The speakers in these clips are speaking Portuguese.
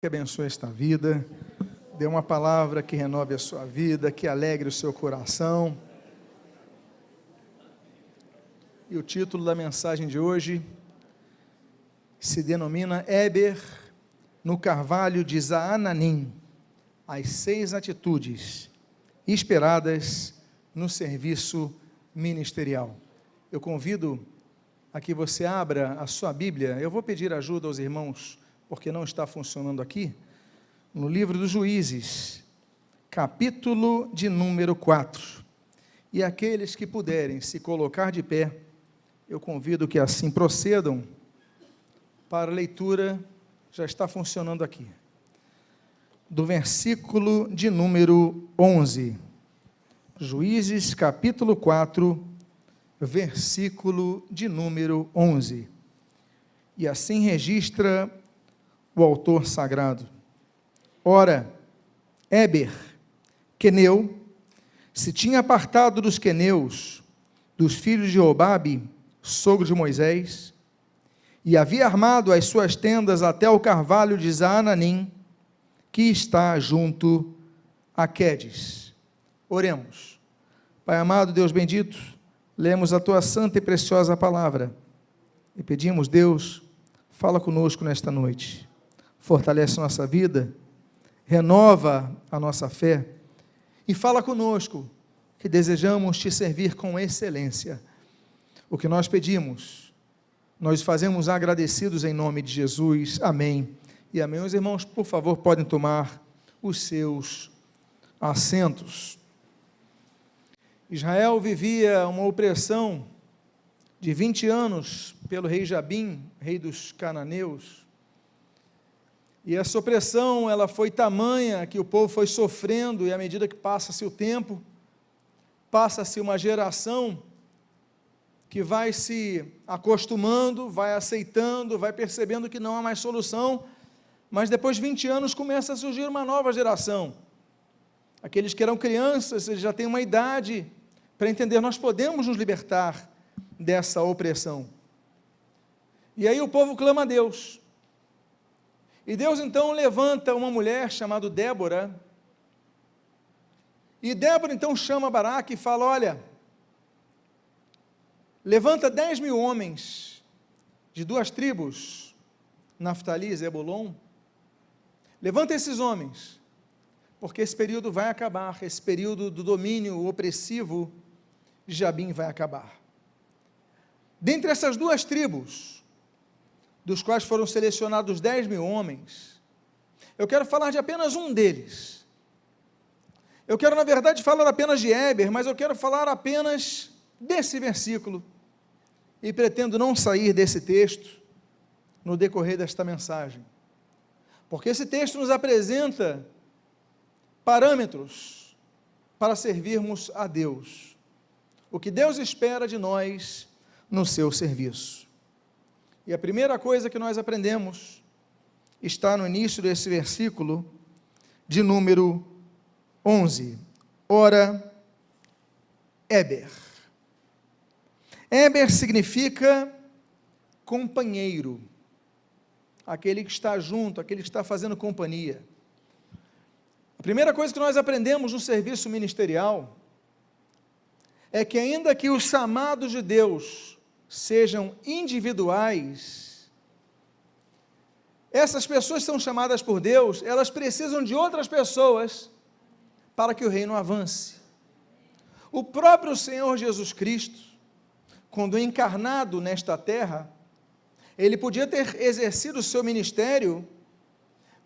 Que abençoe esta vida, dê uma palavra que renove a sua vida, que alegre o seu coração. E o título da mensagem de hoje se denomina Éber no Carvalho de Zaananim, as 6 atitudes esperadas no serviço ministerial. Eu convido a que você abra a sua Bíblia. Eu vou pedir ajuda aos irmãos, porque não está funcionando aqui, no livro dos Juízes, capítulo de número 4. E aqueles que puderem se colocar de pé, eu convido que assim procedam para a leitura. Já está funcionando aqui. Do versículo de número 11. Juízes, capítulo 4, versículo de número 11. E assim registra o autor sagrado. Ora, Éber, queneu, se tinha apartado dos queneus, dos filhos de Obabe, sogro de Moisés, e havia armado as suas tendas até o carvalho de Zaananim, que está junto a Quedes. Oremos. Pai amado, Deus bendito, lemos a tua santa e preciosa palavra, e pedimos, Deus, fala conosco nesta noite. Fortalece nossa vida, renova a nossa fé e fala conosco, que desejamos te servir com excelência. O que nós pedimos, nós fazemos agradecidos em nome de Jesus. Amém e amém. Os irmãos, por favor, podem tomar os seus assentos. Israel vivia uma opressão de 20 anos pelo rei Jabim, rei dos cananeus. E essa opressão, ela foi tamanha que o povo foi sofrendo, e à medida que passa-se o tempo, passa-se uma geração que vai se acostumando, vai aceitando, vai percebendo que não há mais solução, mas depois de 20 anos começa a surgir uma nova geração. Aqueles que eram crianças, eles já têm uma idade para entender, nós podemos nos libertar dessa opressão. E aí o povo clama a Deus. E Deus então levanta uma mulher chamada Débora, e Débora então chama Baraque e fala, olha, levanta 10.000 homens de 2 tribos, Naftali e Zebulon, levanta esses homens, porque esse período vai acabar, esse período do domínio opressivo de Jabim vai acabar. Dentre essas 2 tribos, dos quais foram selecionados 10.000 homens, eu quero falar de apenas um deles. Eu quero, na verdade, falar apenas de Éber, mas eu quero falar apenas desse versículo, e pretendo não sair desse texto no decorrer desta mensagem, porque esse texto nos apresenta parâmetros para servirmos a Deus, o que Deus espera de nós no seu serviço. E a primeira coisa que nós aprendemos está no início desse versículo de número 11. Ora, Éber. Éber significa companheiro, aquele que está junto, aquele que está fazendo companhia. A primeira coisa que nós aprendemos no serviço ministerial é que, ainda que os chamados de Deus sejam individuais, essas pessoas são chamadas por Deus, elas precisam de outras pessoas para que o reino avance. O próprio Senhor Jesus Cristo, quando encarnado nesta terra, ele podia ter exercido o seu ministério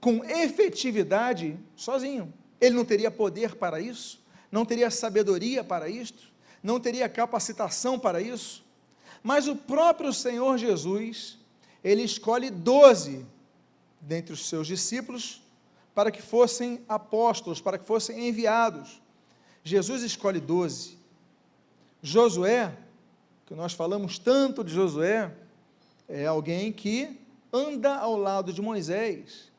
com efetividade sozinho. Ele não teria poder para isso, não teria sabedoria para isto, não teria capacitação para isso, mas o próprio Senhor Jesus, ele escolhe 12 dentre os seus discípulos para que fossem apóstolos, para que fossem enviados. Jesus escolhe 12. Josué, que nós falamos tanto de Josué, é alguém que anda ao lado de Moisés.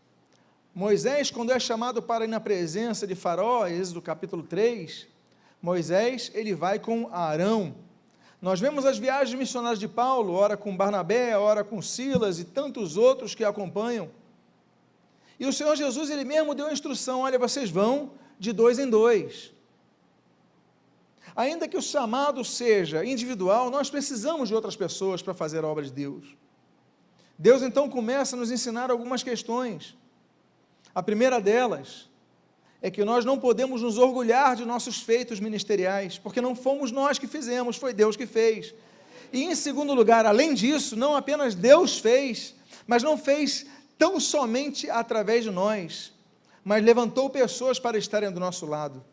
Moisés, quando é chamado para ir na presença de Faraó, Êxodo capítulo 3, Moisés, ele vai com Arão. Nós vemos as viagens missionárias de Paulo, ora com Barnabé, ora com Silas e tantos outros que acompanham. E o Senhor Jesus, Ele mesmo deu a instrução, olha, vocês vão de 2 em 2. Ainda que o chamado seja individual, nós precisamos de outras pessoas para fazer a obra de Deus. Deus então começa a nos ensinar algumas questões. A primeira delas é que nós não podemos nos orgulhar de nossos feitos ministeriais, porque não fomos nós que fizemos, foi Deus que fez. E em segundo lugar, além disso, não apenas Deus fez, mas não fez tão somente através de nós, mas levantou pessoas para estarem do nosso lado.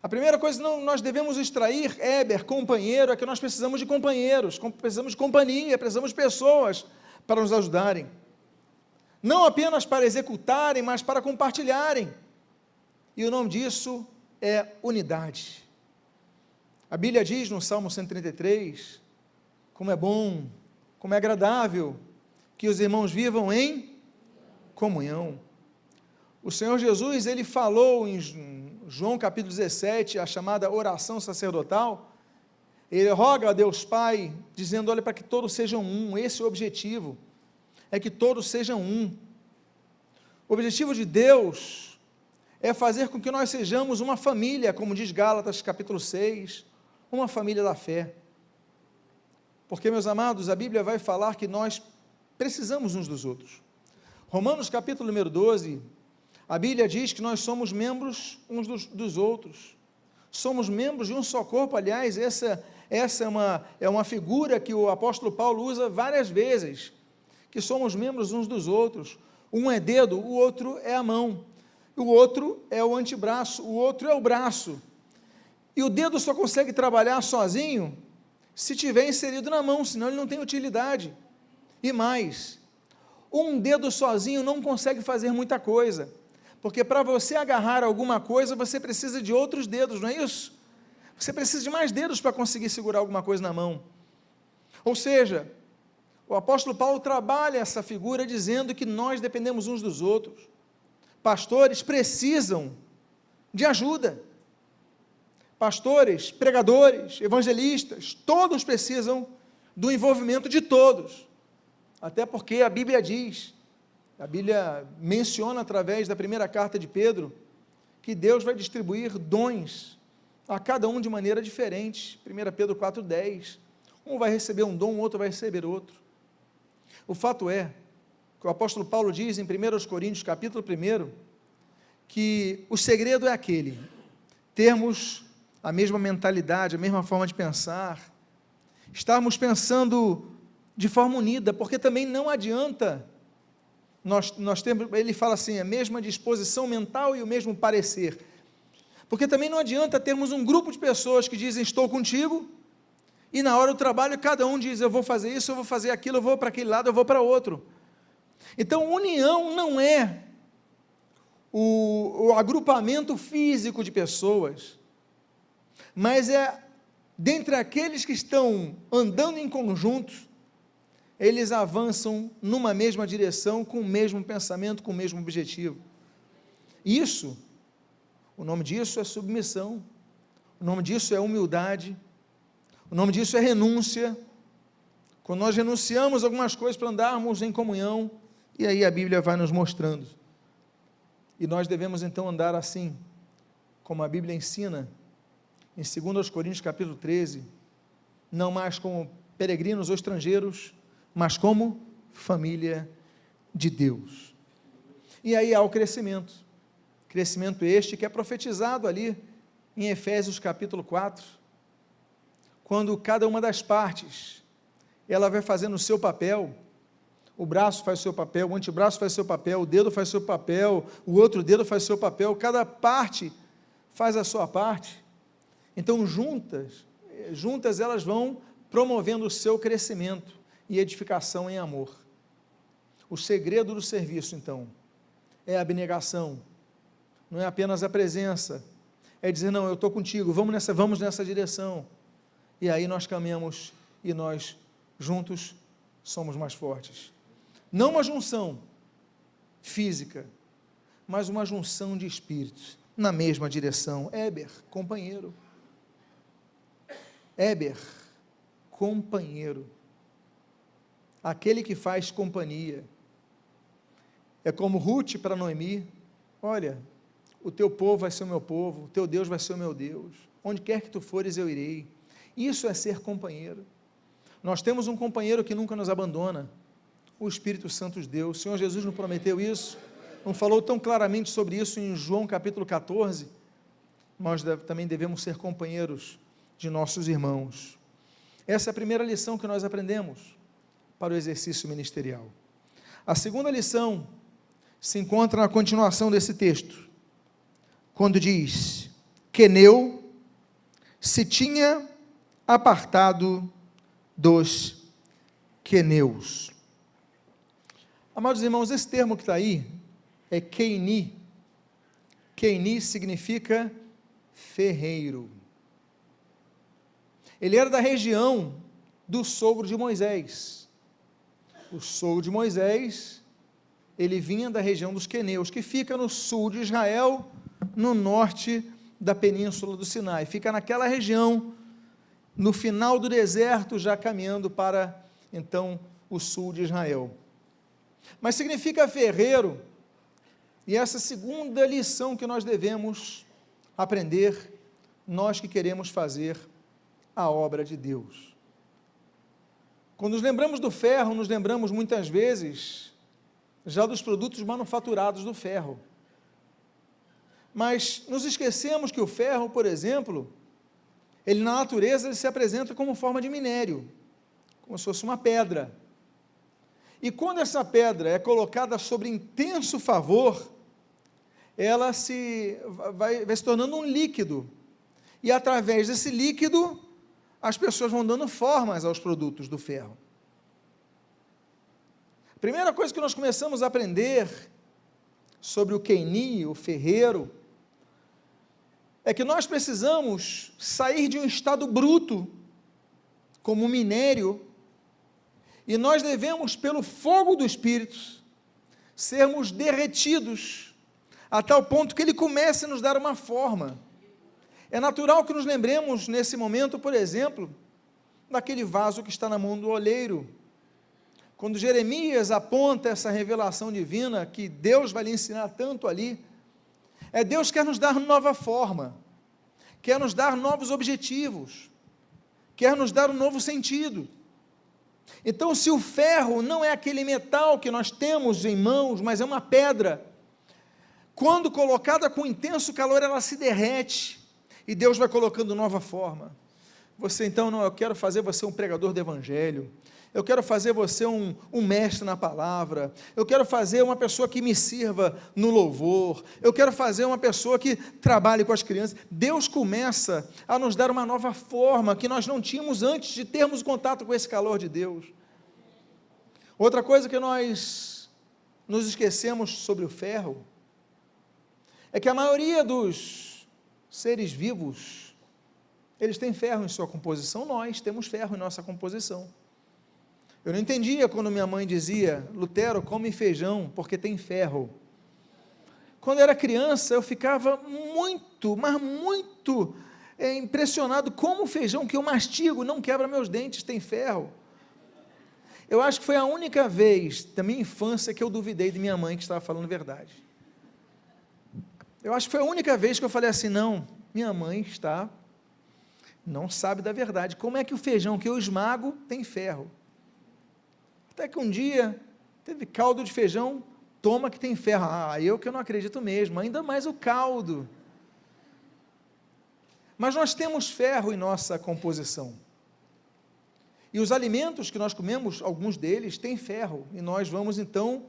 A primeira coisa que nós devemos extrair, Éber, companheiro, é que nós precisamos de companheiros, precisamos de companhia, precisamos de pessoas para nos ajudarem. Não apenas para executarem, mas para compartilharem. E o nome disso é unidade. A Bíblia diz no Salmo 133, como é bom, como é agradável, que os irmãos vivam em comunhão. O Senhor Jesus, Ele falou em João capítulo 17, a chamada oração sacerdotal, Ele roga a Deus Pai, dizendo, olha, para que todos sejam um, esse é o objetivo, é que todos sejam um. O objetivo de Deus é fazer com que nós sejamos uma família, como diz Gálatas capítulo 6, uma família da fé. Porque, meus amados, a Bíblia vai falar que nós precisamos uns dos outros. Romanos capítulo número 12, a Bíblia diz que nós somos membros uns dos outros, somos membros de um só corpo. Aliás, essa é uma figura que o apóstolo Paulo usa várias vezes, que somos membros uns dos outros, um é dedo, o outro é a mão, o outro é o antebraço, o outro é o braço, e o dedo só consegue trabalhar sozinho, se tiver inserido na mão, senão ele não tem utilidade. E mais, um dedo sozinho não consegue fazer muita coisa, porque para você agarrar alguma coisa, você precisa de outros dedos, não é isso? Você precisa de mais dedos para conseguir segurar alguma coisa na mão. Ou seja, o apóstolo Paulo trabalha essa figura dizendo que nós dependemos uns dos outros. Pastores precisam de ajuda. Pastores, pregadores, evangelistas, todos precisam do envolvimento de todos. Até porque a Bíblia diz, a Bíblia menciona através da primeira carta de Pedro, que Deus vai distribuir dons a cada um de maneira diferente. 1 Pedro 4,10. Um vai receber um dom, o outro vai receber outro. O fato é, que o apóstolo Paulo diz em 1 Coríntios capítulo 1, que o segredo é aquele, termos a mesma mentalidade, a mesma forma de pensar, estarmos pensando de forma unida, porque também não adianta, nós temos, ele fala assim, a mesma disposição mental e o mesmo parecer, porque também não adianta termos um grupo de pessoas que dizem, estou contigo, e na hora do trabalho, cada um diz, eu vou fazer isso, eu vou fazer aquilo, eu vou para aquele lado, eu vou para outro. Então, união não é o agrupamento físico de pessoas, mas é, dentre aqueles que estão andando em conjunto, eles avançam numa mesma direção, com o mesmo pensamento, com o mesmo objetivo. Isso, o nome disso é submissão, o nome disso é humildade, o nome disso é renúncia. Quando nós renunciamos algumas coisas para andarmos em comunhão, e aí a Bíblia vai nos mostrando. E nós devemos então andar assim, como a Bíblia ensina, em 2 Coríntios capítulo 13, não mais como peregrinos ou estrangeiros, mas como família de Deus. E aí há o crescimento este que é profetizado ali em Efésios capítulo 4, quando cada uma das partes, ela vai fazendo o seu papel, o braço faz o seu papel, o antebraço faz o seu papel, o dedo faz o seu papel, o outro dedo faz o seu papel, cada parte faz a sua parte. Então, juntas elas vão promovendo o seu crescimento e edificação em amor. O segredo do serviço, então, é a abnegação, não é apenas a presença, é dizer, não, eu estou contigo, vamos nessa direção, e aí nós caminhamos, e nós, juntos, somos mais fortes. Não uma junção física, mas uma junção de espíritos, na mesma direção. Éber, companheiro. Éber, companheiro. Aquele que faz companhia. É como Ruth para Noemi: olha, o teu povo vai ser o meu povo, o teu Deus vai ser o meu Deus, onde quer que tu fores eu irei. Isso é ser companheiro. Nós temos um companheiro que nunca nos abandona, o Espírito Santo de Deus. O Senhor Jesus nos prometeu isso, não falou tão claramente sobre isso em João capítulo 14, nós também devemos ser companheiros de nossos irmãos. Essa é a primeira lição que nós aprendemos para o exercício ministerial. A segunda lição se encontra na continuação desse texto, quando diz: Queneu se tinha apartado dos queneus. Amados irmãos, esse termo que está aí é Queini. Queini significa ferreiro. Ele era da região do sogro de Moisés. O sogro de Moisés, ele vinha da região dos queneus, que fica no sul de Israel, no norte da península do Sinai. Fica naquela região, no final do deserto, já caminhando para, então, o sul de Israel. Mas significa ferreiro, e essa segunda lição que nós devemos aprender, nós que queremos fazer a obra de Deus. Quando nos lembramos do ferro, nos lembramos muitas vezes já dos produtos manufaturados do ferro. Mas nos esquecemos que o ferro, por exemplo, ele na natureza ele se apresenta como forma de minério, como se fosse uma pedra. E quando essa pedra é colocada sobre intenso favor, ela vai se tornando um líquido. E através desse líquido, as pessoas vão dando formas aos produtos do ferro. A primeira coisa que nós começamos a aprender sobre o Queini, o ferreiro, é que nós precisamos sair de um estado bruto, como minério, e nós devemos, pelo fogo do Espírito, sermos derretidos, a tal ponto que ele comece a nos dar uma forma. É natural que nos lembremos, nesse momento, por exemplo, daquele vaso que está na mão do oleiro. Quando Jeremias aponta essa revelação divina, que Deus vai lhe ensinar tanto ali, Deus quer nos dar nova forma, quer nos dar novos objetivos, quer nos dar um novo sentido. Então, se o ferro não é aquele metal que nós temos em mãos, mas é uma pedra, quando colocada com intenso calor, ela se derrete, e Deus vai colocando nova forma. Você então, não, eu quero fazer você um pregador do evangelho, eu quero fazer você um mestre na palavra, eu quero fazer uma pessoa que me sirva no louvor, eu quero fazer uma pessoa que trabalhe com as crianças. Deus começa a nos dar uma nova forma, que nós não tínhamos antes de termos contato com esse calor de Deus. Outra coisa que nós nos esquecemos sobre o ferro, é que a maioria dos seres vivos, eles têm ferro em sua composição, nós temos ferro em nossa composição. Eu não entendia quando minha mãe dizia: Lutero, come feijão, porque tem ferro. Quando eu era criança, eu ficava muito, mas muito impressionado, como o feijão que eu mastigo não quebra meus dentes, tem ferro. Eu acho que foi a única vez da minha infância que eu duvidei de minha mãe que estava falando verdade. Eu acho que foi a única vez que eu falei assim: não, minha mãe não sabe da verdade, como é que o feijão que eu esmago tem ferro? Até que um dia, teve caldo de feijão, toma que tem ferro. Eu que eu não acredito mesmo, ainda mais o caldo. Mas nós temos ferro em nossa composição. E os alimentos que nós comemos, alguns deles têm ferro, e nós vamos então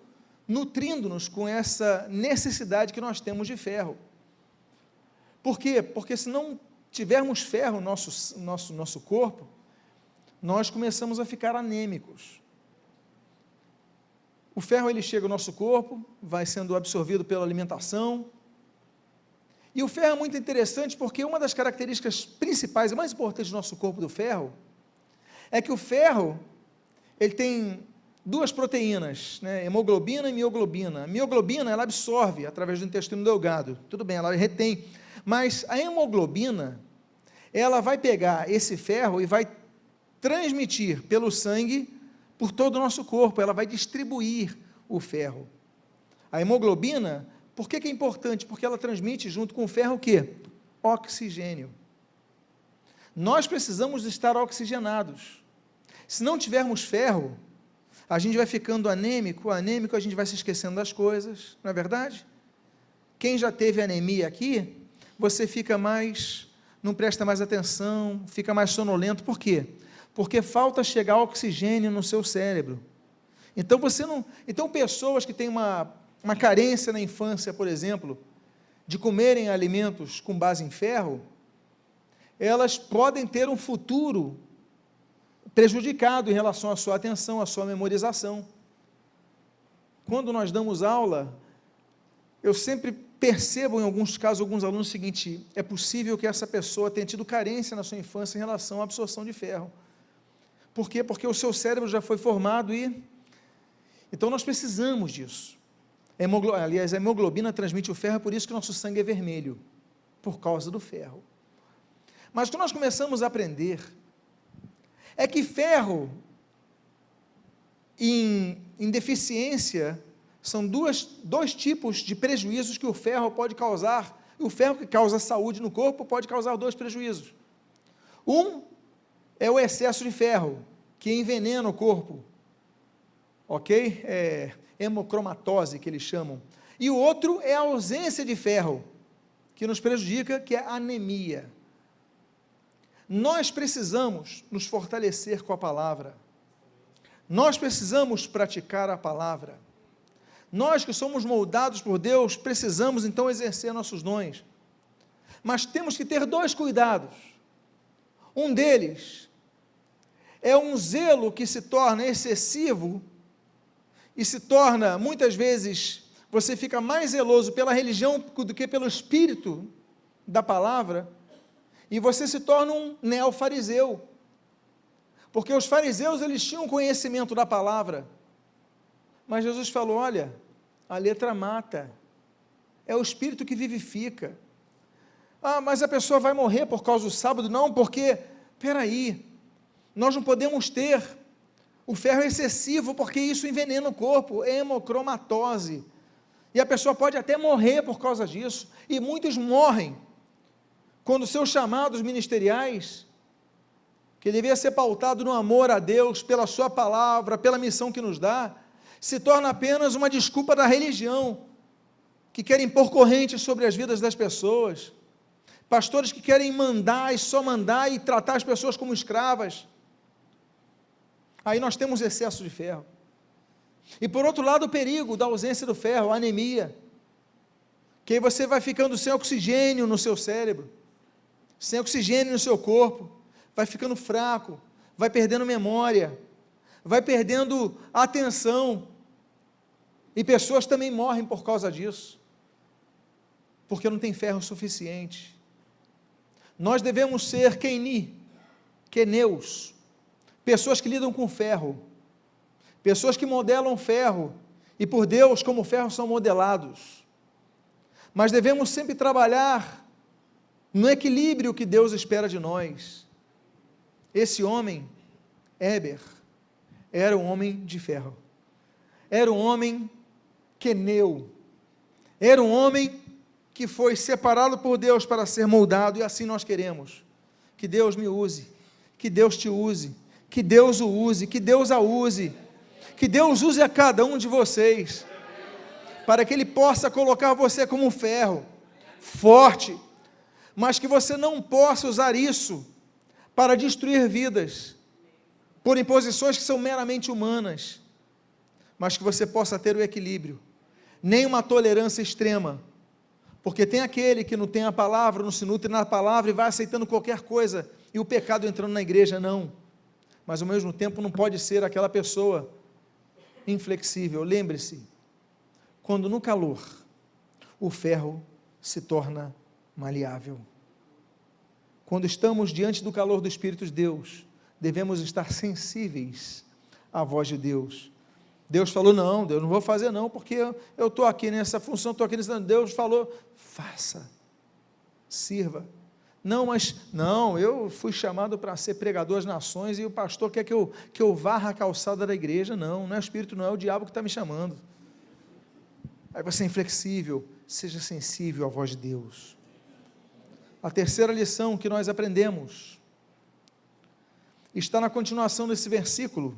nutrindo-nos com essa necessidade que nós temos de ferro. Por quê? Porque se não tivermos ferro no nosso corpo, nós começamos a ficar anêmicos. O ferro ele chega ao nosso corpo, vai sendo absorvido pela alimentação, e o ferro é muito interessante porque uma das características principais e mais importantes do nosso corpo do ferro, é que o ferro, ele tem duas proteínas, hemoglobina e mioglobina. A mioglobina, ela absorve através do intestino delgado, tudo bem, ela retém, mas a hemoglobina, ela vai pegar esse ferro e vai transmitir pelo sangue por todo o nosso corpo, ela vai distribuir o ferro. A hemoglobina, por que é importante? Porque ela transmite junto com o ferro o quê? Oxigênio. Nós precisamos estar oxigenados. Se não tivermos ferro, a gente vai ficando anêmico, a gente vai se esquecendo das coisas, não é verdade? Quem já teve anemia aqui, você fica mais, não presta mais atenção, fica mais sonolento, por quê? Porque falta chegar oxigênio no seu cérebro. Então pessoas que têm uma carência na infância, por exemplo, de comerem alimentos com base em ferro, elas podem ter um futuro prejudicado em relação à sua atenção, à sua memorização. Quando nós damos aula, eu sempre percebo em alguns casos, alguns alunos, o seguinte: é possível que essa pessoa tenha tido carência na sua infância em relação à absorção de ferro. Por quê? Porque o seu cérebro já foi formado então nós precisamos disso. Aliás, a hemoglobina transmite o ferro, por isso que nosso sangue é vermelho, por causa do ferro. Mas o que nós começamos a aprender é que ferro em deficiência são dois tipos de prejuízos que o ferro pode causar. O ferro que causa saúde no corpo pode causar dois prejuízos. Um é o excesso de ferro, que envenena o corpo, ok? É hemocromatose, que eles chamam. E o outro é a ausência de ferro, que nos prejudica, que é a anemia. Nós precisamos nos fortalecer com a palavra. Nós precisamos praticar a palavra. Nós que somos moldados por Deus, precisamos então exercer nossos dons. Mas temos que ter dois cuidados. Um deles é um zelo que se torna excessivo e se torna, muitas vezes, você fica mais zeloso pela religião do que pelo espírito da palavra, e você se torna um neofariseu, porque os fariseus, eles tinham conhecimento da palavra, mas Jesus falou: olha, a letra mata, é o espírito que vivifica. Mas a pessoa vai morrer por causa do sábado? Não, porque, peraí, nós não podemos ter o ferro excessivo, porque isso envenena o corpo, hemocromatose, e a pessoa pode até morrer por causa disso, e muitos morrem, quando seus chamados ministeriais, que devia ser pautado no amor a Deus, pela sua palavra, pela missão que nos dá, se torna apenas uma desculpa da religião, que querem pôr correntes sobre as vidas das pessoas, pastores que querem mandar e só mandar e tratar as pessoas como escravas. Aí nós temos excesso de ferro. E por outro lado, o perigo da ausência do ferro, a anemia, que aí você vai ficando sem oxigênio no seu cérebro, sem oxigênio no seu corpo, vai ficando fraco, vai perdendo memória, vai perdendo atenção, e pessoas também morrem por causa disso, porque não tem ferro suficiente. Nós devemos ser queneus, pessoas que lidam com ferro, pessoas que modelam ferro, e por Deus, como ferro, são modelados, mas devemos sempre trabalhar no equilíbrio que Deus espera de nós. Esse homem, Éber, era um homem de ferro, era um homem queneu, era um homem que foi separado por Deus para ser moldado, e assim nós queremos, que Deus me use, que Deus te use, que Deus o use, que Deus a use, que Deus use a cada um de vocês, para que Ele possa colocar você como um ferro, forte, mas que você não possa usar isso para destruir vidas, por imposições que são meramente humanas, mas que você possa ter o equilíbrio, nem uma tolerância extrema, porque tem aquele que não tem a palavra, não se nutre na palavra e vai aceitando qualquer coisa, e o pecado entrando na igreja, não, mas ao mesmo tempo não pode ser aquela pessoa inflexível. Lembre-se, quando no calor, o ferro se torna maleável. Quando estamos diante do calor do Espírito de Deus, devemos estar sensíveis à voz de Deus. Deus falou: não, Deus, não vou fazer não, porque eu estou aqui nessa função, estou aqui nessa... Deus falou: faça, sirva. Não, mas, não, eu fui chamado para ser pregador às nações, e o pastor quer que eu varra a calçada da igreja. Não, não é o Espírito, não é o diabo que está me chamando. Aí você é inflexível, seja sensível à voz de Deus. A terceira lição que nós aprendemos está na continuação desse versículo,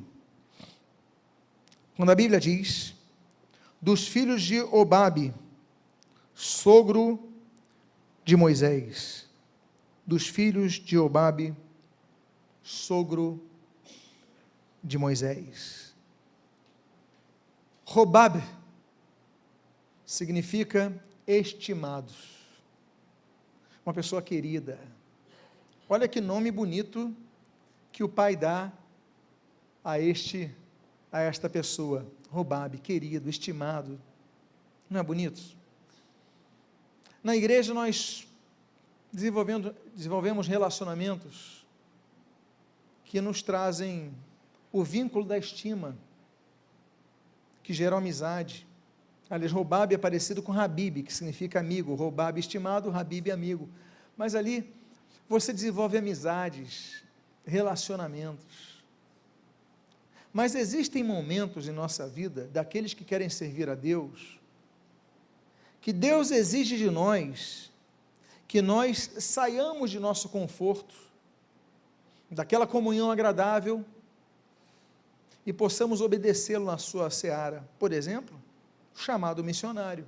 quando a Bíblia diz: dos filhos de Obabe, sogro de Moisés. Dos filhos de Obabe, sogro de Moisés. Hobab significa estimados, uma pessoa querida. Olha que nome bonito que o pai dá a esta pessoa, Hobab, querido, estimado. Não é bonito? Na igreja nós desenvolvemos relacionamentos que nos trazem o vínculo da estima, que gera amizade. Aliás, Hobab é parecido com Habib, que significa amigo. Hobab estimado, Habib amigo. Mas ali você desenvolve amizades, relacionamentos. Mas existem momentos em nossa vida, daqueles que querem servir a Deus, que Deus exige de nós, que nós saiamos de nosso conforto, daquela comunhão agradável, e possamos obedecê-lo na sua seara. Por exemplo, o chamado missionário.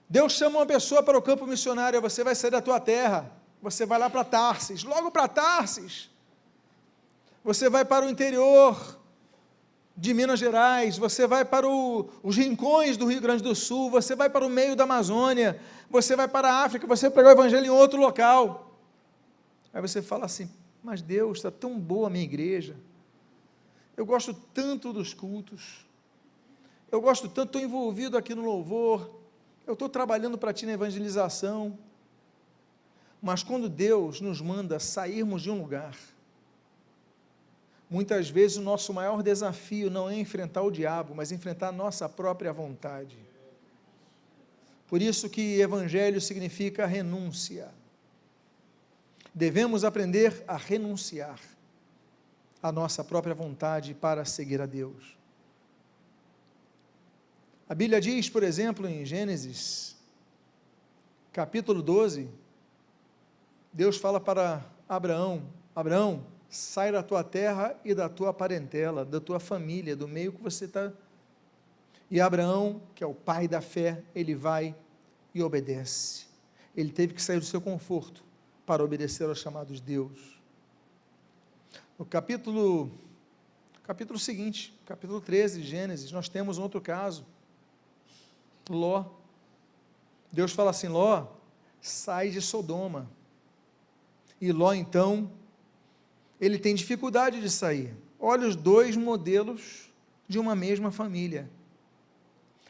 Deus chama uma pessoa para o campo missionário: você vai sair da tua terra, você vai lá para Tarsis, logo para Tarsis, você vai para o interior de Minas Gerais, você vai para os rincões do Rio Grande do Sul, você vai para o meio da Amazônia, você vai para a África, você vai pregar o evangelho em outro local. Aí você fala assim: mas Deus, está tão boa a minha igreja, eu gosto tanto dos cultos, eu gosto tanto, estou envolvido aqui no louvor, eu estou trabalhando para Ti na evangelização. Mas quando Deus nos manda sairmos de um lugar, muitas vezes o nosso maior desafio não é enfrentar o diabo, mas enfrentar a nossa própria vontade. Por isso que evangelho significa renúncia. Devemos aprender a renunciar à nossa própria vontade para seguir a Deus. A Bíblia diz, por exemplo, em Gênesis, capítulo 12, Deus fala para Abraão: Abraão, sai da tua terra e da tua parentela, da tua família, do meio que você está. E Abraão, que é o pai da fé, ele vai e obedece. Ele teve que sair do seu conforto para obedecer aos chamados de Deus. No capítulo seguinte, capítulo 13 de Gênesis, nós temos um outro caso. Ló. Deus fala assim: Ló, sai de Sodoma. E Ló, então, ele tem dificuldade de sair. Olha os dois modelos de uma mesma família.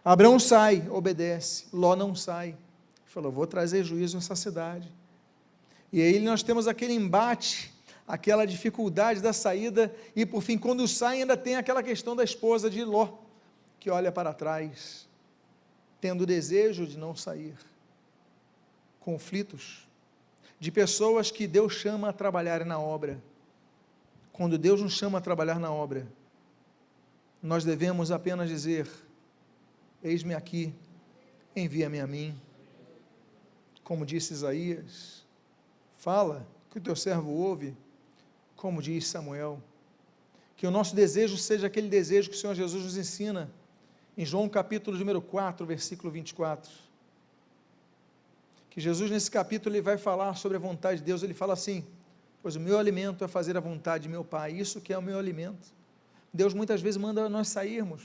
Abraão sai, obedece. Ló não sai. Ele falou: vou trazer juízo nessa cidade. E aí nós temos aquele embate, aquela dificuldade da saída, e por fim, quando sai, ainda tem aquela questão da esposa de Ló, que olha para trás, tendo o desejo de não sair. Conflitos de pessoas que Deus chama a trabalhar na obra. Quando Deus nos chama a trabalhar na obra, nós devemos apenas dizer: eis-me aqui, envia-me a mim. Como disse Isaías, fala, que o teu servo ouve, como diz Samuel. Que o nosso desejo seja aquele desejo que o Senhor Jesus nos ensina, em João capítulo número 4, versículo 24, que Jesus nesse capítulo ele vai falar sobre a vontade de Deus. Ele fala assim: pois o meu alimento é fazer a vontade de meu Pai, isso que é o meu alimento. Deus muitas vezes manda nós sairmos.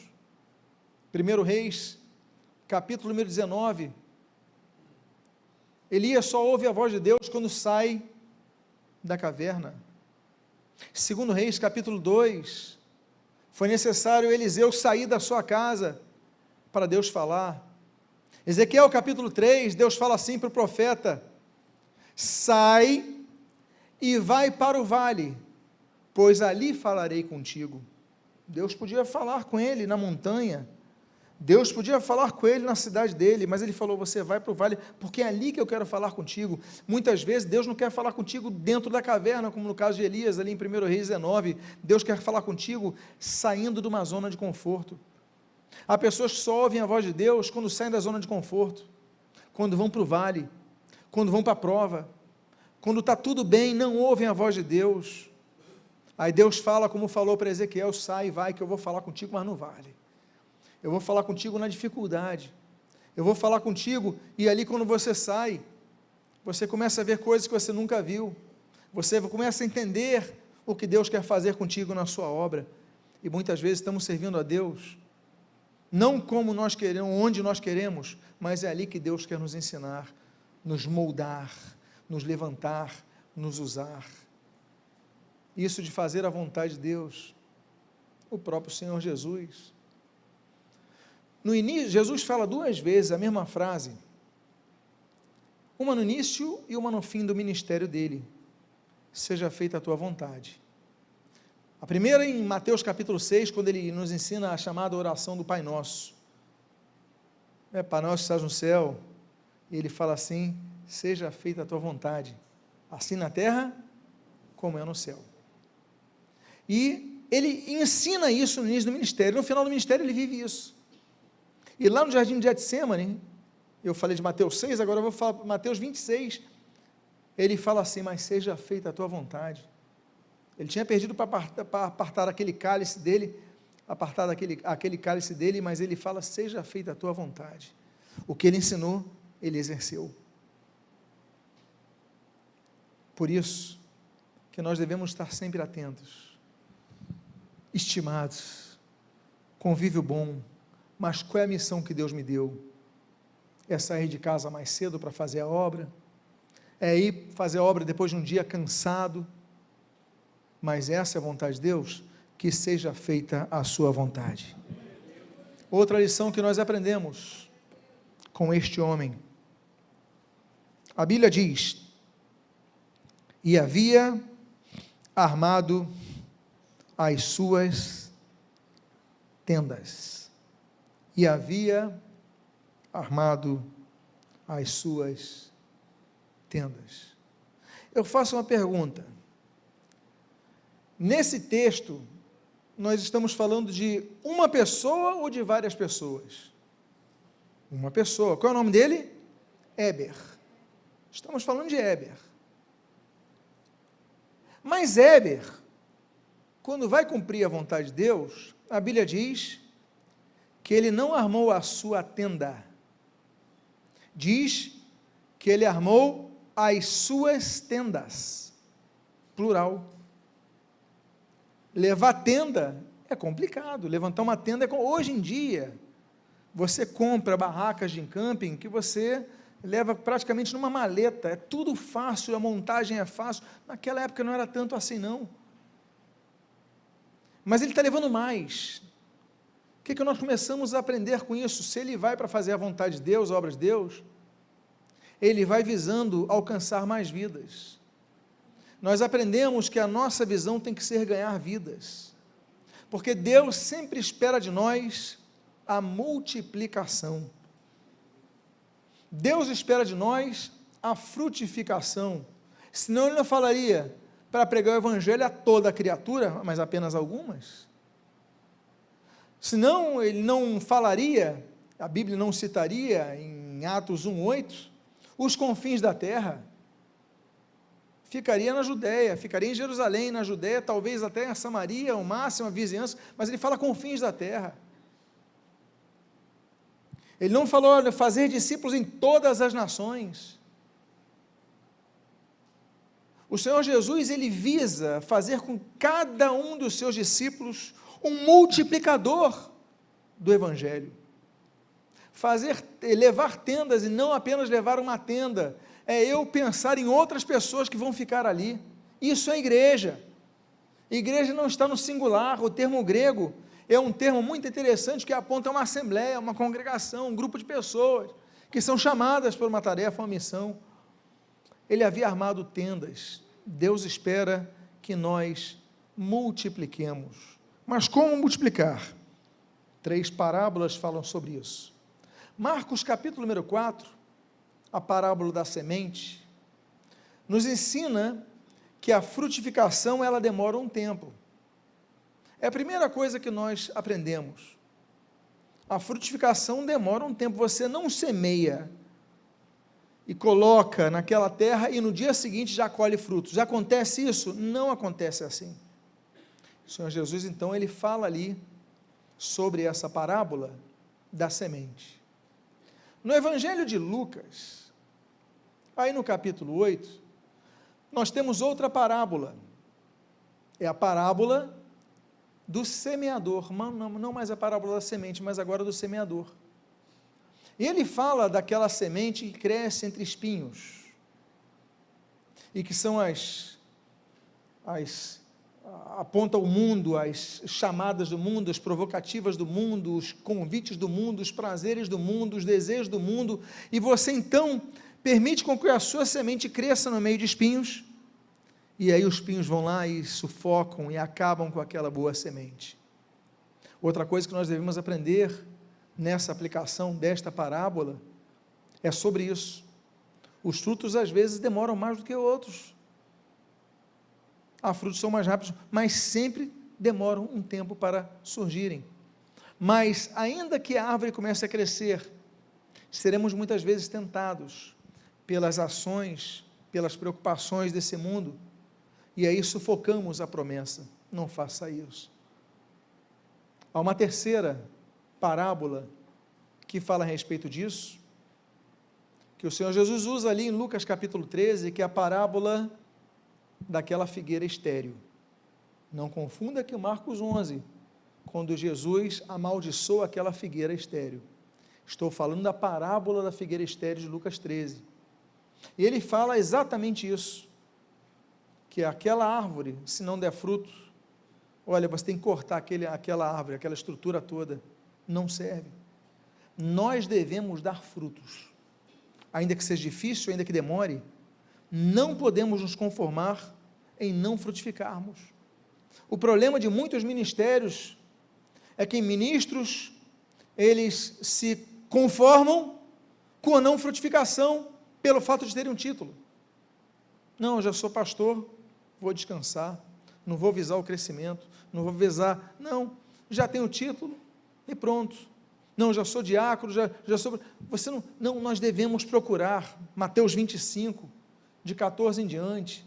1 Reis, capítulo número 19, Elias só ouve a voz de Deus quando sai da caverna. 2 Reis, capítulo 2, foi necessário Eliseu sair da sua casa para Deus falar. Ezequiel capítulo 3, Deus fala assim para o profeta: sai e vai para o vale, pois ali falarei contigo. Deus podia falar com ele na montanha, Deus podia falar com ele na cidade dele, mas ele falou: você vai para o vale, porque é ali que eu quero falar contigo. Muitas vezes Deus não quer falar contigo dentro da caverna, como no caso de Elias, ali em 1 Reis 19, Deus quer falar contigo saindo de uma zona de conforto. Há pessoas que só ouvem a voz de Deus quando saem da zona de conforto, quando vão para o vale, quando vão para a prova, quando está tudo bem, não ouvem a voz de Deus. Aí Deus fala, como falou para Ezequiel: sai e vai, que eu vou falar contigo, mas no vale. Eu vou falar contigo na dificuldade. Eu vou falar contigo, e ali quando você sai, você começa a ver coisas que você nunca viu. Você começa a entender o que Deus quer fazer contigo na sua obra. E muitas vezes estamos servindo a Deus, não como nós queremos, onde nós queremos, mas é ali que Deus quer nos ensinar, nos moldar, nos levantar, nos usar. Isso de fazer a vontade de Deus, o próprio Senhor Jesus. No início, Jesus fala duas vezes a mesma frase, uma no início e uma no fim do ministério dele: seja feita a tua vontade. A primeira em Mateus capítulo 6, quando ele nos ensina a chamada oração do Pai Nosso. Pai nosso que estás no céu, e ele fala assim: seja feita a tua vontade, assim na terra, como é no céu. E ele ensina isso no início do ministério, no final do ministério ele vive isso. E lá no jardim de Getsêmani, eu falei de Mateus 6, agora eu vou falar de Mateus 26, ele fala assim: mas seja feita a tua vontade. Ele tinha perdido para apartar aquele cálice dele, aquele cálice dele, mas ele fala: seja feita a tua vontade. O que ele ensinou, ele exerceu. Por isso, que nós devemos estar sempre atentos, estimados, convívio bom, mas qual é a missão que Deus me deu? É sair de casa mais cedo para fazer a obra? É ir fazer a obra depois de um dia cansado? Mas essa é a vontade de Deus, que seja feita a sua vontade. Outra lição que nós aprendemos com este homem, a Bíblia diz: e havia armado as suas tendas, e havia armado as suas tendas. Eu faço uma pergunta. Nesse texto, nós estamos falando de uma pessoa ou de várias pessoas? Uma pessoa. Qual é o nome dele? Éber. Estamos falando de Éber. Mas Éber, quando vai cumprir a vontade de Deus, a Bíblia diz que ele não armou a sua tenda. Diz que ele armou as suas tendas. Plural. Levar tenda é complicado, levantar uma tenda hoje em dia, você compra barracas de camping que você leva praticamente numa maleta, é tudo fácil, a montagem é fácil, naquela época não era tanto assim não, mas ele está levando mais. O que nós começamos a aprender com isso? Se ele vai para fazer a vontade de Deus, a obra de Deus, ele vai visando alcançar mais vidas. Nós aprendemos que a nossa visão tem que ser ganhar vidas, porque Deus sempre espera de nós a multiplicação. Deus espera de nós a frutificação, senão ele não falaria para pregar o evangelho a toda a criatura, mas apenas algumas. Senão ele não falaria, a Bíblia não citaria em Atos 1:8, os confins da terra. Ficaria na Judéia, ficaria em Jerusalém, na Judéia, talvez até em Samaria, o máximo, a vizinhança, mas ele fala confins da terra. Ele não falou de fazer discípulos em todas as nações. O Senhor Jesus, ele visa fazer com cada um dos seus discípulos um multiplicador do Evangelho. Levar tendas e não apenas levar uma tenda, é eu pensar em outras pessoas que vão ficar ali. Isso é igreja. Igreja não está no singular, o termo grego é um termo muito interessante que aponta uma assembleia, uma congregação, um grupo de pessoas que são chamadas por uma tarefa, uma missão. Ele havia armado tendas. Deus espera que nós multipliquemos. Mas como multiplicar? 3 parábolas falam sobre isso. Marcos capítulo número 4, a parábola da semente, nos ensina que a frutificação ela demora um tempo. É a primeira coisa que nós aprendemos. A frutificação demora um tempo, você não semeia e coloca naquela terra e no dia seguinte já colhe frutos. Já acontece isso? Não acontece assim. O Senhor Jesus, então, ele fala ali sobre essa parábola da semente. No Evangelho de Lucas, aí no capítulo 8, nós temos outra parábola. É a parábola do semeador, não mais a parábola da semente, mas agora do semeador. E ele fala daquela semente que cresce entre espinhos, e que são aponta o mundo, as chamadas do mundo, as provocativas do mundo, os convites do mundo, os prazeres do mundo, os desejos do mundo, e você então permite com que a sua semente cresça no meio de espinhos, e aí os espinhos vão lá e sufocam e acabam com aquela boa semente. Outra coisa que nós devemos aprender nessa aplicação desta parábola é sobre isso. Os frutos às vezes demoram mais do que outros. Há frutos que são mais rápidos, mas sempre demoram um tempo para surgirem. Mas ainda que a árvore comece a crescer, seremos muitas vezes tentados pelas ações, pelas preocupações desse mundo, e aí sufocamos a promessa. Não faça isso. Há uma terceira parábola que fala a respeito disso, que o Senhor Jesus usa ali em Lucas capítulo 13, que é a parábola daquela figueira estéril. Não confunda que o Marcos 11, quando Jesus amaldiçoa aquela figueira estéril. Estou falando da parábola da figueira estéril de Lucas 13. E ele fala exatamente isso, que aquela árvore, se não der fruto, olha, você tem que cortar aquela árvore, aquela estrutura toda, não serve. Nós devemos dar frutos, ainda que seja difícil, ainda que demore, não podemos nos conformar em não frutificarmos. O problema de muitos ministérios é que ministros, eles se conformam com a não frutificação, pelo fato de terem um título. Não, eu já sou pastor, vou descansar, não vou visar o crescimento, não vou visar, não, já tenho o título e pronto. Não, já sou diácono, já sou, você não, nós devemos procurar, Mateus 25, de 14 em diante,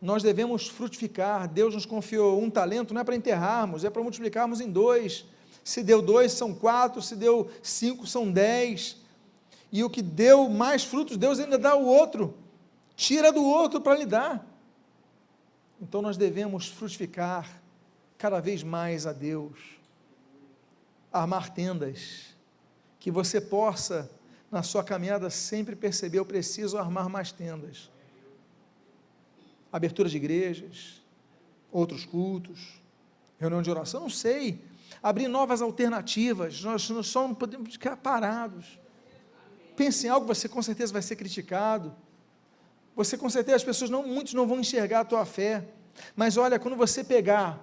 nós devemos frutificar. Deus nos confiou um talento, não é para enterrarmos, é para multiplicarmos em 2, se deu 2 são 4, se deu 5 são 10, e o que deu mais frutos, Deus ainda dá o outro, tira do outro para lhe dar. Então nós devemos frutificar cada vez mais a Deus, armar tendas, que você possa, na sua caminhada, sempre perceber, eu preciso armar mais tendas, abertura de igrejas, outros cultos, reunião de oração, não sei, abrir novas alternativas, nós só não podemos ficar parados. Pense em algo, você com certeza vai ser criticado, você com certeza, muitos não vão enxergar a tua fé, mas olha, quando você pegar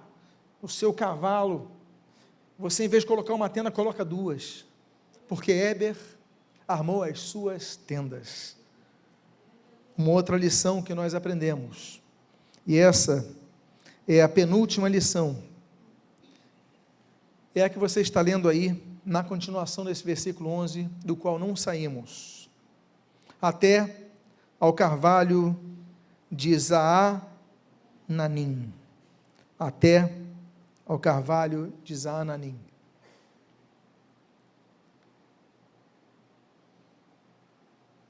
o seu cavalo, você em vez de colocar uma tenda, coloca 2, porque Éber armou as suas tendas. Uma outra lição que nós aprendemos, e essa é a penúltima lição, é a que você está lendo aí, na continuação desse versículo 11, do qual não saímos, até ao carvalho de Zaananim, até ao carvalho de Zaananim.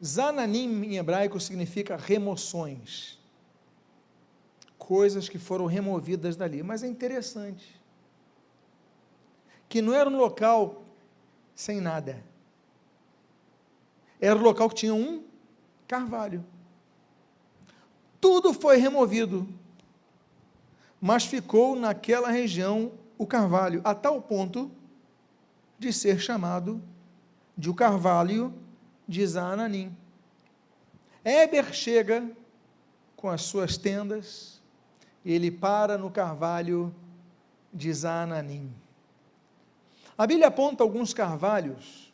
Zaananim em hebraico significa remoções, coisas que foram removidas dali, mas é interessante, que não era um local sem nada, era um local que tinha um carvalho, tudo foi removido, mas ficou naquela região o carvalho, a tal ponto de ser chamado de o carvalho de Zaananim. Éber chega com as suas tendas, e ele para no carvalho de Zaananim. A Bíblia aponta alguns carvalhos,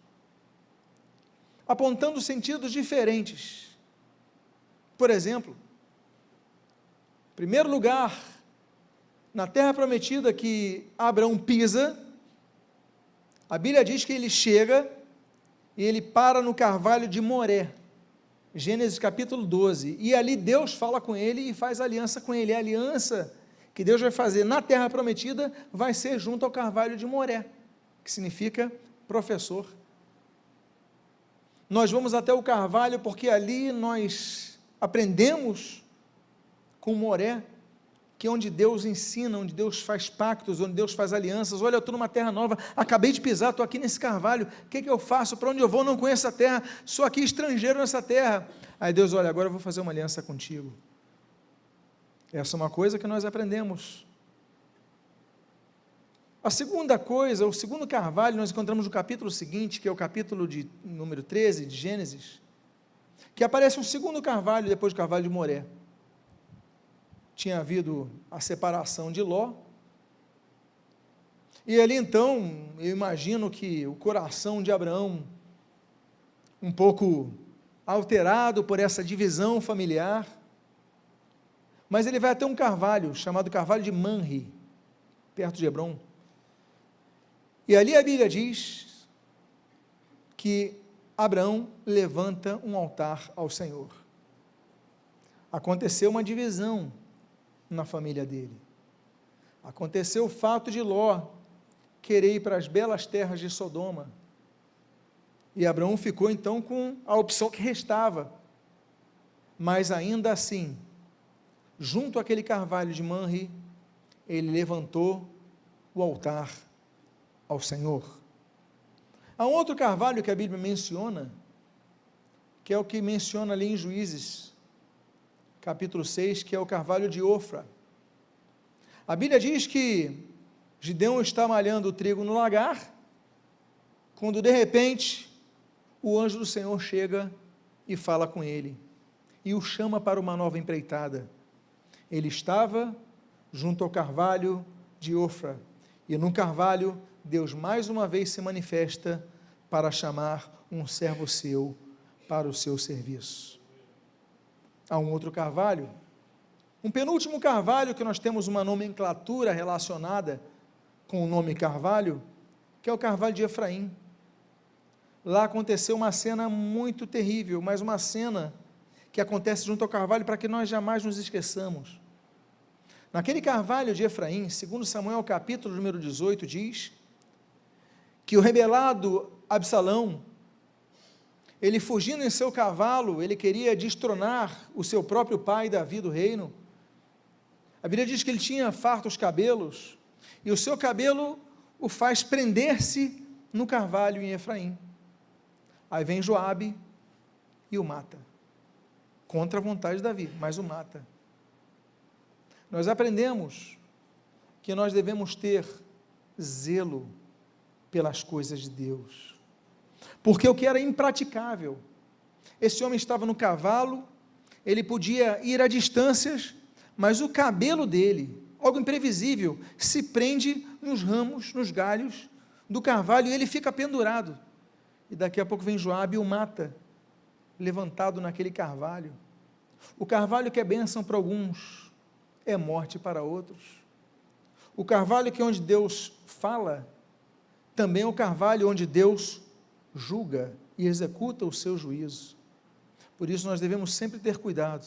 apontando sentidos diferentes. Por exemplo, em primeiro lugar, na terra prometida que Abraão pisa, A Bíblia diz que ele chega e ele para no carvalho de Moré, Gênesis capítulo 12, e ali Deus fala com ele e faz aliança com ele. A aliança que Deus vai fazer na terra prometida vai ser junto ao carvalho de Moré, que significa professor. Nós vamos até o carvalho porque ali nós aprendemos com Moré, que é onde Deus ensina, onde Deus faz pactos, onde Deus faz alianças. Olha, eu estou numa terra nova, acabei de pisar, estou aqui nesse carvalho, o que eu faço? Para onde eu vou? Não conheço a terra, sou aqui estrangeiro nessa terra. Aí Deus, olha, agora eu vou fazer uma aliança contigo. Essa é uma coisa que nós aprendemos. A segunda coisa, o segundo carvalho, nós encontramos no capítulo seguinte, que é o capítulo de número 13 de Gênesis, que aparece um segundo carvalho depois do carvalho de Moré. Tinha havido a separação de Ló, e ali então, eu imagino que o coração de Abraão, um pouco alterado por essa divisão familiar, mas ele vai até um carvalho, chamado carvalho de Manre, perto de Hebrom, e ali a Bíblia diz que Abraão levanta um altar ao Senhor. Aconteceu uma divisão na família dele. Aconteceu o fato de Ló querer ir para as belas terras de Sodoma, e Abraão ficou então com a opção que restava, mas ainda assim, junto àquele carvalho de Manre, ele levantou o altar ao Senhor. Há um outro carvalho que a Bíblia menciona, que é o que menciona ali em Juízes, capítulo 6, que é o carvalho de Ofra. A Bíblia diz que Gideão está malhando o trigo no lagar, quando de repente o anjo do Senhor chega e fala com ele, e o chama para uma nova empreitada. Ele estava junto ao carvalho de Ofra, e no carvalho Deus mais uma vez se manifesta para chamar um servo seu para o seu serviço. Há um outro carvalho, um penúltimo carvalho que nós temos uma nomenclatura relacionada com o nome carvalho, que é o carvalho de Efraim. Lá aconteceu uma cena muito terrível, mas uma cena que acontece junto ao carvalho para que nós jamais nos esqueçamos. Naquele carvalho de Efraim, segundo Samuel capítulo número 18, diz que o rebelado Absalão, ele fugindo em seu cavalo, ele queria destronar o seu próprio pai Davi do reino. A Bíblia diz que ele tinha fartos cabelos, e o seu cabelo o faz prender-se no carvalho em Efraim. Aí vem Joabe e o mata, contra a vontade de Davi, mas o mata. Nós aprendemos que nós devemos ter zelo pelas coisas de Deus, porque o que era impraticável, esse homem estava no cavalo, ele podia ir a distâncias, mas o cabelo dele, algo imprevisível, se prende nos ramos, nos galhos do carvalho, e ele fica pendurado, e daqui a pouco vem Joabe e o mata, levantado naquele carvalho. O carvalho que é bênção para alguns, é morte para outros. O carvalho que é onde Deus fala, também é o carvalho onde Deus julga e executa o seu juízo. Por isso nós devemos sempre ter cuidado,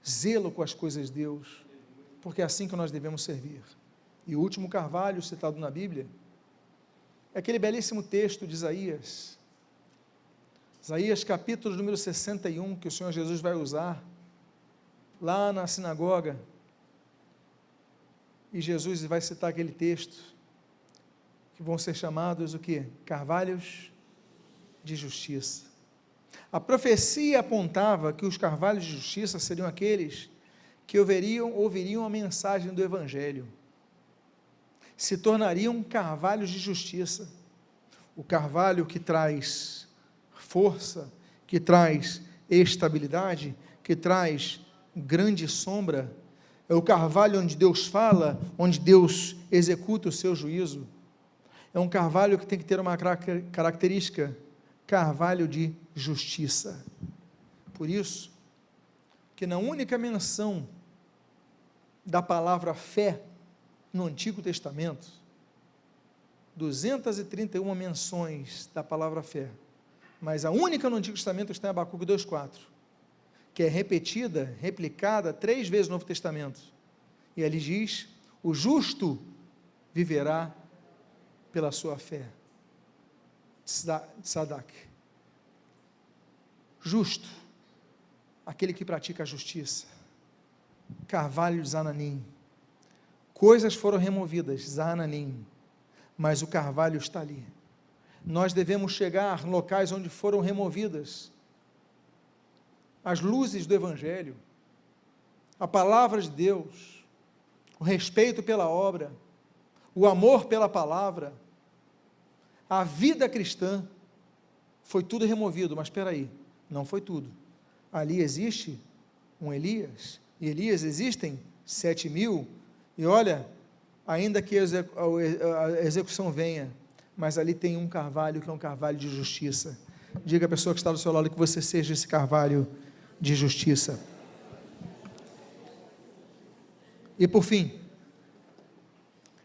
zelo com as coisas de Deus, porque é assim que nós devemos servir. E o último carvalho citado na Bíblia, é aquele belíssimo texto de Isaías, Isaías capítulo número 61, que o Senhor Jesus vai usar, lá na sinagoga, e Jesus vai citar aquele texto, que vão ser chamados o quê? Carvalhos de justiça. A profecia apontava que os carvalhos de justiça seriam aqueles que ouviriam a mensagem do Evangelho, se tornariam carvalhos de justiça. O carvalho que traz força, que traz estabilidade, que traz grande sombra, é o carvalho onde Deus fala, onde Deus executa o seu juízo. É um carvalho que tem que ter uma característica, carvalho de justiça. Por isso, que na única menção da palavra fé no Antigo Testamento, 231 menções da palavra fé, mas a única no Antigo Testamento está em Abacuque 2,4, que é repetida, replicada 3 vezes no Novo Testamento, e ali diz, o justo viverá pela sua fé. Tzadak, justo, aquele que pratica a justiça. Carvalho de Zananim, coisas foram removidas, Zananim, mas o carvalho está ali. Nós devemos chegar em locais onde foram removidas as luzes do Evangelho, a palavra de Deus, o respeito pela obra, o amor pela palavra, a vida cristã. Foi tudo removido, mas espera aí, não foi tudo. Ali existe um Elias, e Elias existem 7.000, e olha, ainda que a execução venha, mas ali tem um carvalho que é um carvalho de justiça. Diga à pessoa que está do seu lado que você seja esse carvalho de justiça. E por fim,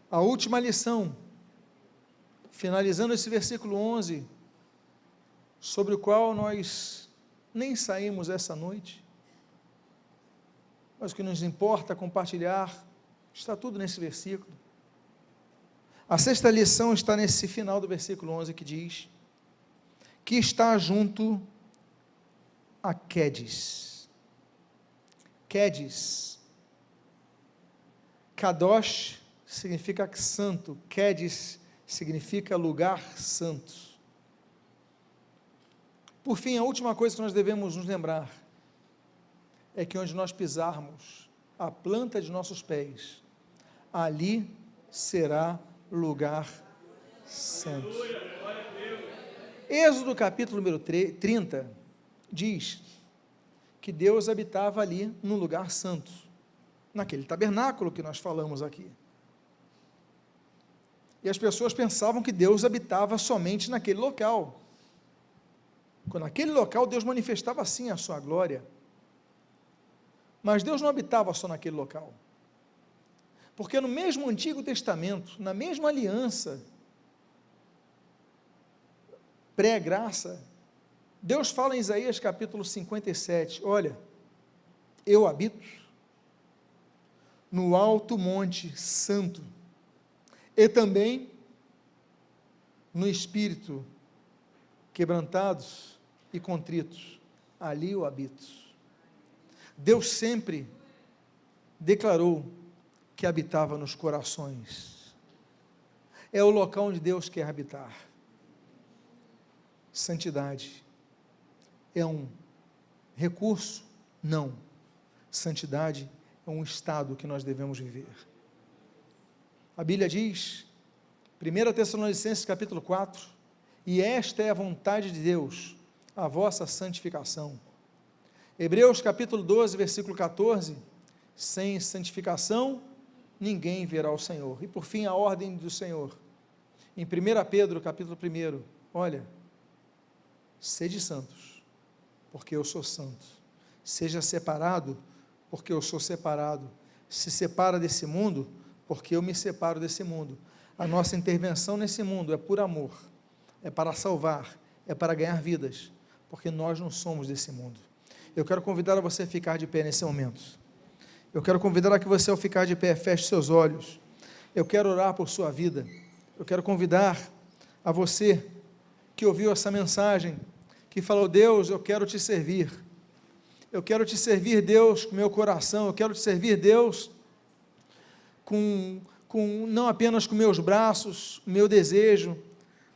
a última lição, finalizando esse versículo 11, sobre o qual nós nem saímos essa noite, mas o que nos importa compartilhar, está tudo nesse versículo. A 6ª lição está nesse final do versículo 11, que diz, que está junto a Quedes. Quedes, Kadosh significa santo, Quedes significa lugar santo. Por fim, a última coisa que nós devemos nos lembrar, é que onde nós pisarmos, a planta de nossos pés, ali será lugar santo. Êxodo capítulo número 30, diz que Deus habitava ali num lugar santo, naquele tabernáculo que nós falamos aqui. E as pessoas pensavam que Deus habitava somente naquele local. Quando naquele local Deus manifestava assim a sua glória. Mas Deus não habitava só naquele local. Porque no mesmo Antigo Testamento, na mesma aliança, pré-graça, Deus fala em Isaías capítulo 57, olha, eu habito no alto monte santo, e também no espírito quebrantados e contritos, ali eu habito. Deus sempre declarou que habitava nos corações. É o local onde Deus quer habitar. Santidade é um recurso? Não. Santidade é um estado que nós devemos viver. A Bíblia diz, 1 Tessalonicenses capítulo 4, e esta é a vontade de Deus, a vossa santificação. Hebreus capítulo 12, versículo 14, sem santificação, ninguém verá o Senhor. E por fim, a ordem do Senhor, em 1 Pedro capítulo 1, olha, sede santos, porque eu sou santo. Seja separado, porque eu sou separado. Se separa desse mundo, porque eu me separo desse mundo. A nossa intervenção nesse mundo é por amor, é para salvar, é para ganhar vidas, porque nós não somos desse mundo. Eu quero convidar a você a ficar de pé nesse momento. Eu quero convidar a que você, ao ficar de pé, feche seus olhos. Eu quero orar por sua vida. Eu quero convidar a você que ouviu essa mensagem, que falou, Deus, eu quero te servir. Eu quero te servir, Deus, com meu coração. Eu quero te servir, Deus, não apenas com meus braços, meu desejo,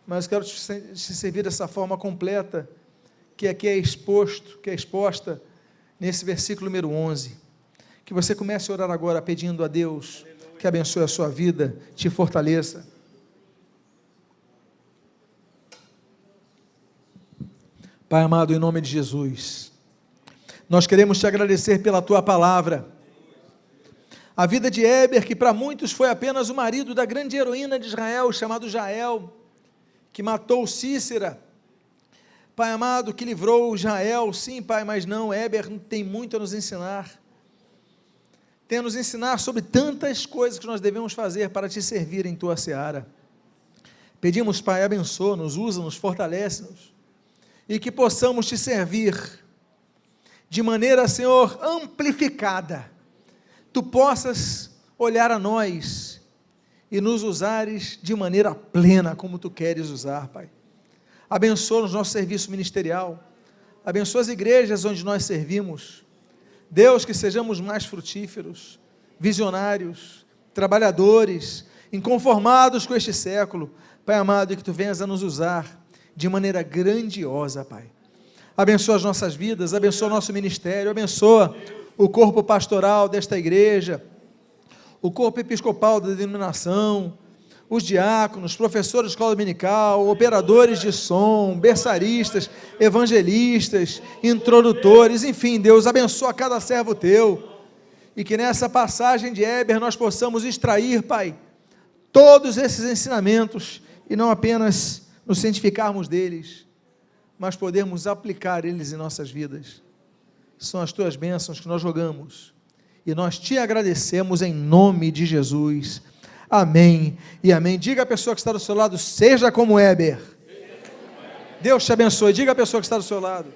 mas quero te servir dessa forma completa, que aqui é exposto, que é exposta nesse versículo número 11. Que você comece a orar agora pedindo a Deus que abençoe a sua vida, te fortaleça. Pai amado, em nome de Jesus, nós queremos te agradecer pela tua palavra. A vida de Éber, que para muitos foi apenas o marido da grande heroína de Israel, chamado Jael, que matou Cícera. Pai amado, que livrou Israel, sim, Pai, mas não, Éber tem muito a nos ensinar. Tem a nos ensinar sobre tantas coisas que nós devemos fazer para te servir em tua seara. Pedimos, Pai, abençoa-nos, usa-nos, fortalece-nos, e que possamos te servir de maneira, Senhor, amplificada. Tu possas olhar a nós e nos usares de maneira plena, como tu queres usar, Pai. Abençoa-nos nosso serviço ministerial, abençoa as igrejas onde nós servimos. Deus, que sejamos mais frutíferos, visionários, trabalhadores, inconformados com este século, Pai amado, e que tu venhas a nos usar de maneira grandiosa, Pai. Abençoa as nossas vidas, abençoa o nosso ministério, abençoa o corpo pastoral desta igreja, o corpo episcopal da denominação, os diáconos, professores de escola dominical, operadores de som, berçaristas, evangelistas, introdutores, enfim, Deus, abençoa cada servo teu, e que nessa passagem de Éber nós possamos extrair, Pai, todos esses ensinamentos, e não apenas nos cientificarmos deles, mas podermos aplicar eles em nossas vidas. São as tuas bênçãos que nós rogamos, e nós te agradecemos em nome de Jesus. Amém e amém. Diga à pessoa que está do seu lado, seja como Éber. Deus te abençoe. Diga à pessoa que está do seu lado.